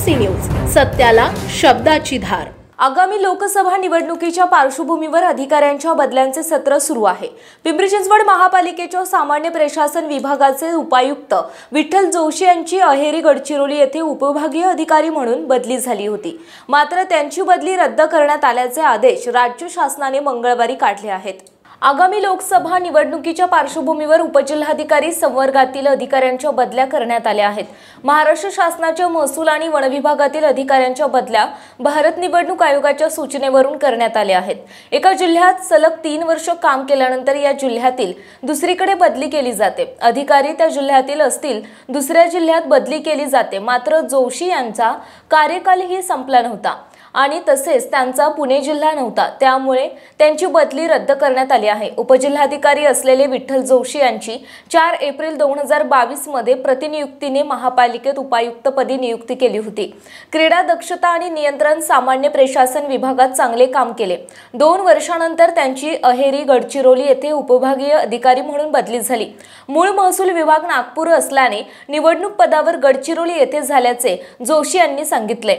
PCMC news, सत्याला शब्दाची धार। आगामी लोकसभा निवडणुकीच्या पार्श्वभूमीवर अधिकाऱ्यांच्या बदल्यांचे सत्र सुरू आहे। पिंपरी चिंचवड महापालिकेच्या सामान्य प्रशासन विभागाचे उपायुक्त विठ्ठल जोशी यांची अहेरी गडचिरोली येथे उपविभागीय अधिकारी म्हणून बदली झाली होती। मात्र त्यांची बदली रद्द करण्यात आल्याचे आदेश राज्य शासनाने मंगळवारी काढले आहेत। आगामी लोकसभा निवडणुकीच्या पार्श्वभूमीवर उपजिल्हाधिकारी संवर्गातील अधिकाऱ्यांच्या बदल्या करण्यात आल्या आहेत। महाराष्ट्र शासनाच्या महसूल आणि वन विभागातील अधिकाऱ्यांच्या बदल्या भारत निवडणूक आयोगाच्या सूचनेवरून करण्यात आल्या आहेत। एका जिल्ह्यात सलग 3 वर्ष काम केल्यानंतर या जिल्ह्यातील दुसरीकडे बदली केली जाते। अधिकारी त्या जिल्ह्यातील असतील, दुसऱ्या जिल्ह्यात बदली केली जाते। मात्र जोशी यांचा कार्यकालही संपला नव्हता आणि तसेच त्यांचा पुणे जिल्हा नव्हता, त्यामुळे त्यांची बदली रद्द करण्यात आली आहे। उपजिल्हाधिकारी असलेले विठ्ठल जोशी यांची 4 एप्रिल 2022 मध्ये प्रतिनियुक्तीने महापालिकेत उपायुक्तपदी नियुक्ती केली होती। क्रीडा दक्षता आणि नियंत्रण सामान्य प्रशासन विभागात चांगले काम केले। 2 वर्षांनंतर त्यांची अहेरी गडचिरोली येथे उपविभागीय अधिकारी म्हणून बदली झाली। मूळ महसूल विभाग नागपूर असल्याने निवडणूक पदावर गडचिरोली येथे झाल्याचे जोशी यांनी सांगितले।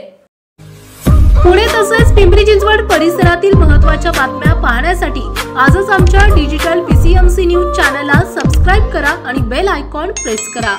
पुणे तसेच पिंपरी चिंचवड परिसरातील महत्त्वाच्या बातम्या पाहण्यासाठी आजच आमच्या डिजिटल PCMC न्यूज चॅनलला सबस्क्राइब करा आणि बेल आयकॉन प्रेस करा।